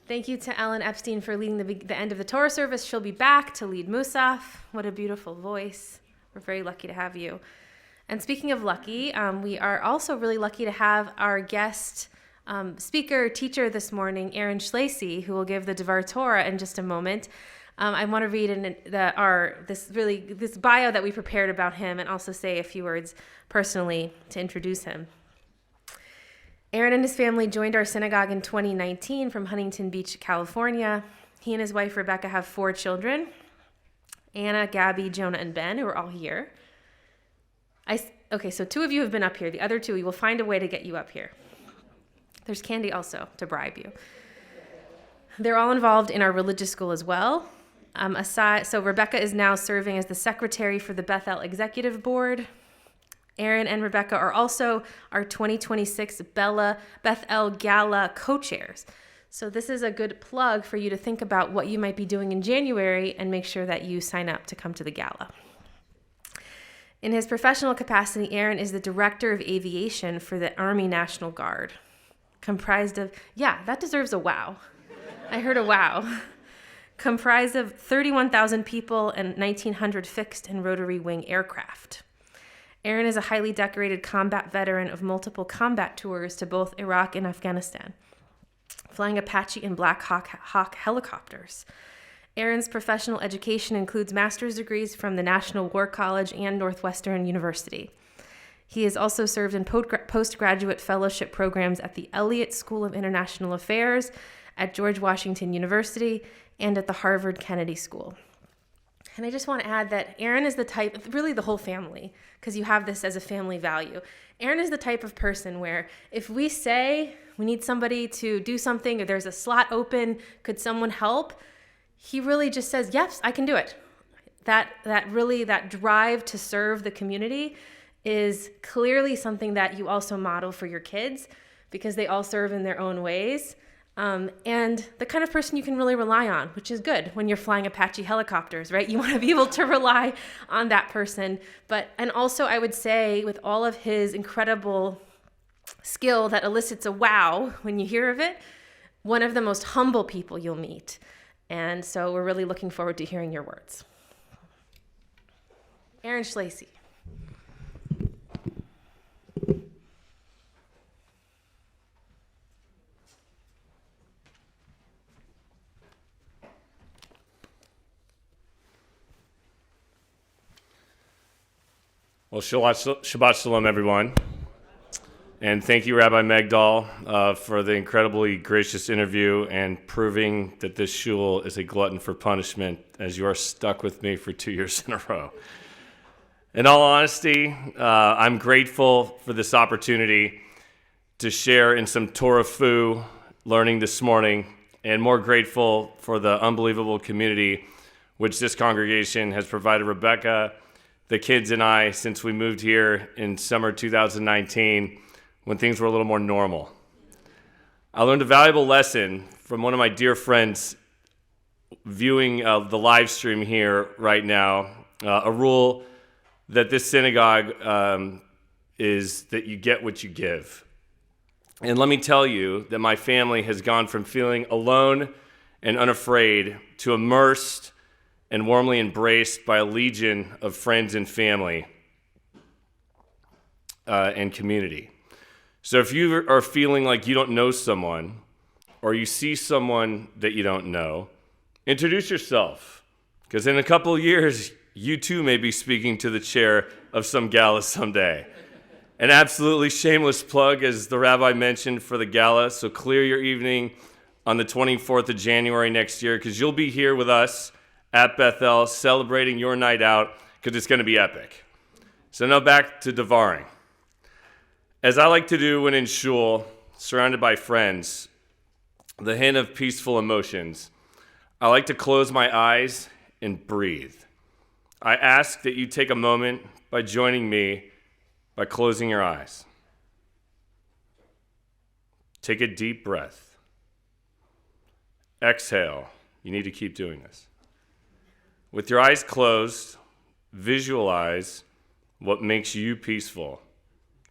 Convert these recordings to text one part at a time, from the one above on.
Thank you to Ellen Epstein for leading the end of the Torah service. She'll be back to lead Musaf. What a beautiful voice. We're very lucky to have you. And speaking of lucky, we are also really lucky to have our guest speaker, teacher this morning, Aaron Schilleci, who will give the Devar Torah in just a moment. I want to read this bio that we prepared about him and also say a few words personally to introduce him. Aaron and his family joined our synagogue in 2019 from Huntington Beach, California. He and his wife, Rebecca, have 4 children, Anna, Gabby, Jonah, and Ben, who are all here. Okay, so 2 of you have been up here. The other 2, we will find a way to get you up here. There's candy also to bribe you. They're all involved in our religious school as well. So Rebecca is now serving as the secretary for the Bethel Executive Board. Aaron and Rebecca are also our 2026 Bethel Gala co-chairs. So this is a good plug for you to think about what you might be doing in January and make sure that you sign up to come to the gala. In his professional capacity, Aaron is the director of aviation for the Army National Guard, comprised of, that deserves a wow. I heard a wow. Comprised of 31,000 people and 1,900 fixed and rotary wing aircraft. Aaron is a highly decorated combat veteran of multiple combat tours to both Iraq and Afghanistan, flying Apache and Black Hawk helicopters. Aaron's professional education includes master's degrees from the National War College and Northwestern University. He has also served in postgraduate fellowship programs at the Elliott School of International Affairs, at George Washington University, and at the Harvard Kennedy School. And I just want to add that Aaron is the type, really the whole family, because you have this as a family value. Aaron is the type of person where if we say we need somebody to do something or there's a slot open, could someone help? He really just says, yes, I can do it. That drive to serve the community is clearly something that you also model for your kids because they all serve in their own ways. And the kind of person you can really rely on, which is good when you're flying Apache helicopters, right? You want to be able to rely on that person. And also I would say with all of his incredible skill that elicits a wow when you hear of it, one of the most humble people you'll meet. And so we're really looking forward to hearing your words. Aaron Schilleci. Well, Shabbat Shalom, everyone. And thank you, Rabbi Megdal, for the incredibly gracious interview and proving that this shul is a glutton for punishment, as you are stuck with me for 2 years in a row. In all honesty, I'm grateful for this opportunity to share in some Torah Fu learning this morning, and more grateful for the unbelievable community which this congregation has provided Rebecca, the kids, and I since we moved here in summer 2019 when things were a little more normal. I learned a valuable lesson from one of my dear friends viewing the live stream here right now, a rule that this synagogue is that you get what you give. And let me tell you that my family has gone from feeling alone and unafraid to immersed and warmly embraced by a legion of friends and family and community. So if you are feeling like you don't know someone or you see someone that you don't know, introduce yourself, because in a couple of years, you too may be speaking to the chair of some gala someday. An absolutely shameless plug, as the rabbi mentioned, for the gala, so clear your evening on the 24th of January next year, because you'll be here with us at Bethel celebrating your night out, because it's going to be epic. So now back to Devaring. As I like to do when in shul, surrounded by friends, the hint of peaceful emotions, I like to close my eyes and breathe. I ask that you take a moment by joining me by closing your eyes. Take a deep breath. Exhale. You need to keep doing this. With your eyes closed, visualize what makes you peaceful.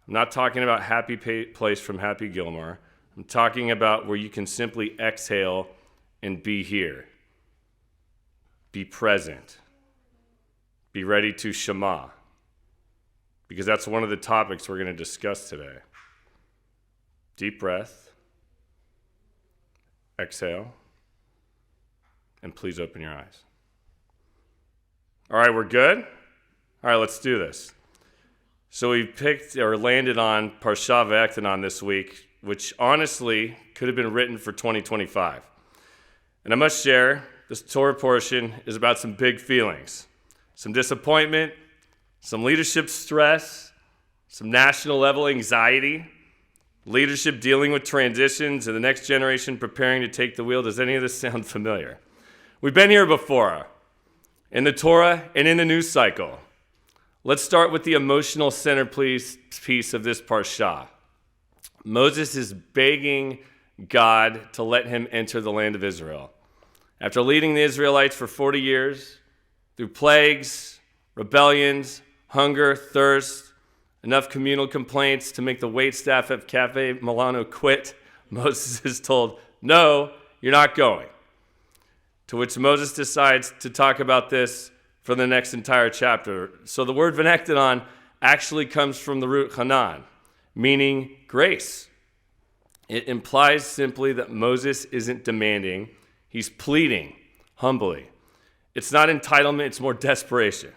I'm not talking about Happy Place from Happy Gilmore. I'm talking about where you can simply exhale and be here. Be present. Be ready to Shema, because that's one of the topics we're going to discuss today. Deep breath. Exhale. And please open your eyes. All right, we're good? All right, let's do this. So we picked or landed on Parsha V'Ektanan this week, which honestly could have been written for 2025. And I must share, this Torah portion is about some big feelings. Some disappointment, some leadership stress, some national level anxiety, leadership dealing with transitions, and the next generation preparing to take the wheel. Does any of this sound familiar? We've been here before, in the Torah and in the news cycle. Let's start with the emotional centerpiece of this parsha. Moses is begging God to let him enter the land of Israel. After leading the Israelites for 40 years, through plagues, rebellions, hunger, thirst, enough communal complaints to make the waitstaff at Cafe Milano quit, Moses is told, no, you're not going. To which Moses decides to talk about this for the next entire chapter. So the word V'Ektanan actually comes from the root Hanan, meaning grace. It implies simply that Moses isn't demanding, he's pleading humbly. It's not entitlement, it's more desperation.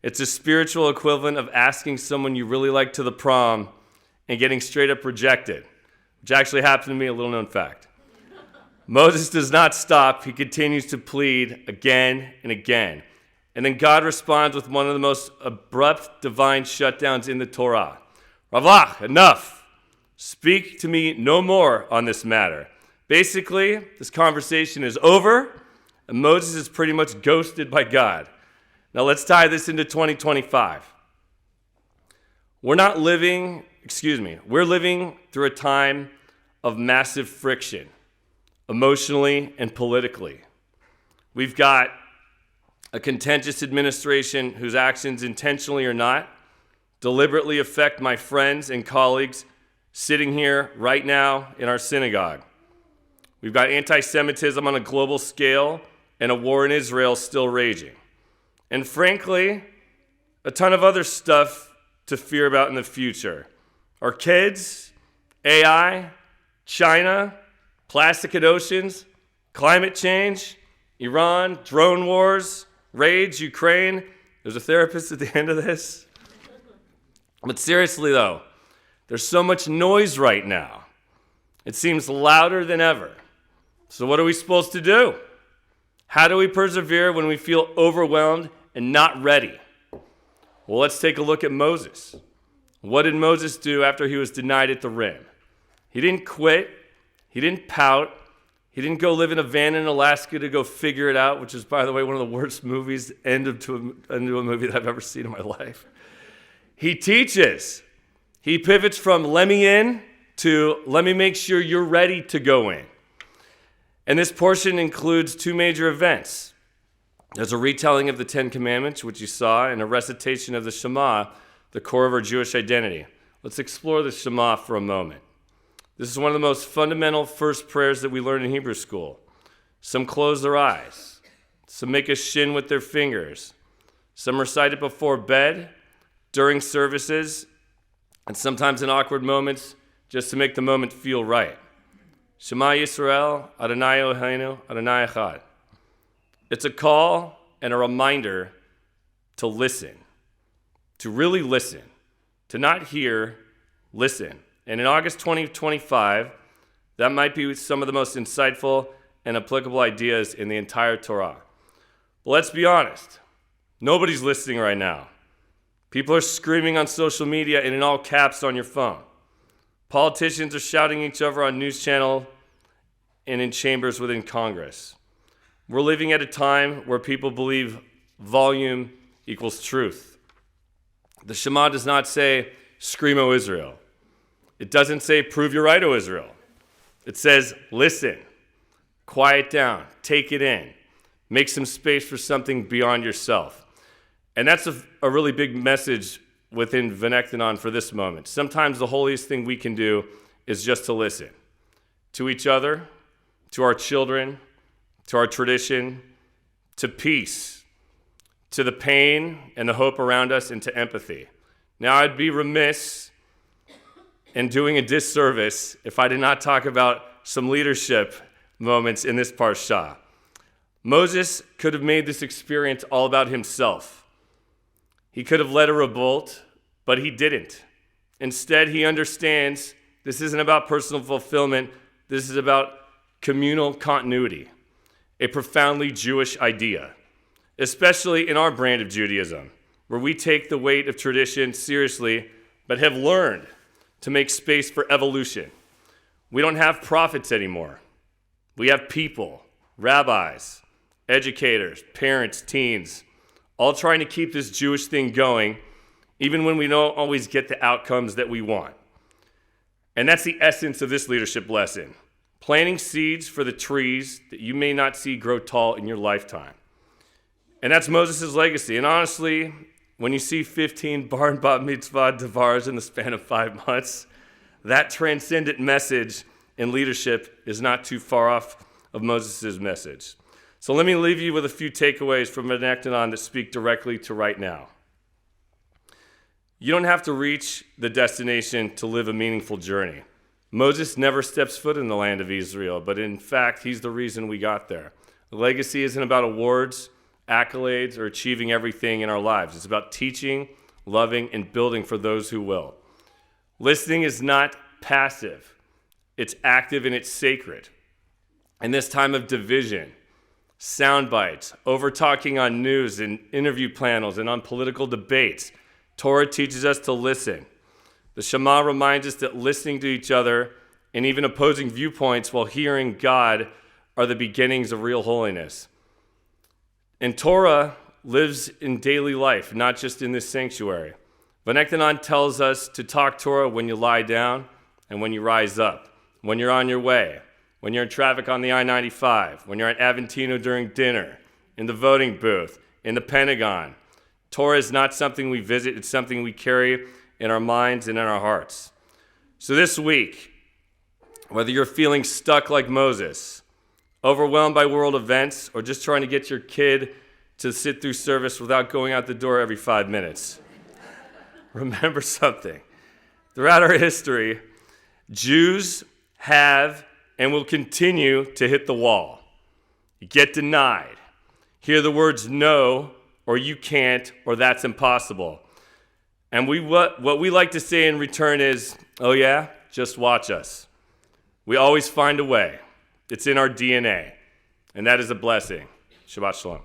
It's a spiritual equivalent of asking someone you really like to the prom and getting straight up rejected, which actually happened to me, a little known fact. Moses does not stop. He continues to plead again and again. And then God responds with one of the most abrupt divine shutdowns in the Torah. Ravach, enough. Speak to me no more on this matter. Basically, this conversation is over, and Moses is pretty much ghosted by God. Now let's tie this into 2025. We're living through a time of massive friction, emotionally and politically. We've got a contentious administration whose actions, intentionally or not, deliberately affect my friends and colleagues sitting here right now in our synagogue. We've got anti-Semitism on a global scale and a war in Israel still raging. And frankly, a ton of other stuff to fear about in the future. Our kids, AI, China, plastic in oceans, climate change, Iran, drone wars, rage, Ukraine. There's a therapist at the end of this. But seriously though, there's so much noise right now. It seems louder than ever. So what are we supposed to do? How do we persevere when we feel overwhelmed and not ready? Well, let's take a look at Moses. What did Moses do after he was denied at the rim? He didn't quit. He didn't pout. He didn't go live in a van in Alaska to go figure it out, which is, by the way, one of the worst movies, end to a movie that I've ever seen in my life. He teaches. He pivots from let me in to let me make sure you're ready to go in. And this portion includes two major events. There's a retelling of the Ten Commandments, which you saw, and a recitation of the Shema, the core of our Jewish identity. Let's explore the Shema for a moment. This is one of the most fundamental first prayers that we learn in Hebrew school. Some close their eyes. Some make a shin with their fingers. Some recite it before bed, during services, and sometimes in awkward moments, just to make the moment feel right. Shema Yisrael, Adonai Eloheinu, Adonai Echad. It's a call and a reminder to listen, to really listen, to not hear, listen. And in August 2025, that might be some of the most insightful and applicable ideas in the entire Torah. But let's be honest, nobody's listening right now. People are screaming on social media and in all caps on your phone. Politicians are shouting at each other on news channel and in chambers within Congress. We're living at a time where people believe volume equals truth. The Shema does not say, scream, O Israel. It doesn't say, prove you're right, O Israel. It says, listen, quiet down, take it in, make some space for something beyond yourself. And that's a really big message within V'Ektanan for this moment. Sometimes the holiest thing we can do is just to listen to each other, to our children, to our tradition, to peace, to the pain and the hope around us, and to empathy. Now, I'd be remiss in doing a disservice if I did not talk about some leadership moments in this parsha. Moses could have made this experience all about himself. He could have led a revolt, but he didn't. Instead, he understands this isn't about personal fulfillment. This is about communal continuity, a profoundly Jewish idea, especially in our brand of Judaism, where we take the weight of tradition seriously, but have learned to make space for evolution. We don't have prophets anymore. We have people, rabbis, educators, parents, teens, all trying to keep this Jewish thing going, even when we don't always get the outcomes that we want. And that's the essence of this leadership lesson, planting seeds for the trees that you may not see grow tall in your lifetime. And that's Moses' legacy. And honestly, when you see 15 bar and bat mitzvah devars in the span of 5 months, that transcendent message in leadership is not too far off of Moses' message. So let me leave you with a few takeaways from Vanektanon that speak directly to right now. You don't have to reach the destination to live a meaningful journey. Moses never steps foot in the land of Israel, but in fact, he's the reason we got there. The legacy isn't about awards, accolades, or achieving everything in our lives. It's about teaching, loving, and building for those who will. Listening is not passive. It's active and it's sacred. In this time of division, sound bites, over-talking on news and interview panels and on political debates, Torah teaches us to listen. The Shema reminds us that listening to each other and even opposing viewpoints while hearing God are the beginnings of real holiness. And Torah lives in daily life, not just in this sanctuary. Vanektanon tells us to talk Torah when you lie down and when you rise up, when you're on your way, when you're in traffic on the I-95, when you're at Aventino during dinner, in the voting booth, in the Pentagon. Torah is not something we visit, it's something we carry in our minds and in our hearts. So this week, whether you're feeling stuck like Moses, overwhelmed by world events, or just trying to get your kid to sit through service without going out the door every 5 minutes, remember something. Throughout our history, Jews have and will continue to hit the wall. You get denied. Hear the words no, or you can't, or that's impossible. And what we like to say in return is, oh yeah, just watch us. We always find a way. It's in our DNA. And that is a blessing. Shabbat Shalom.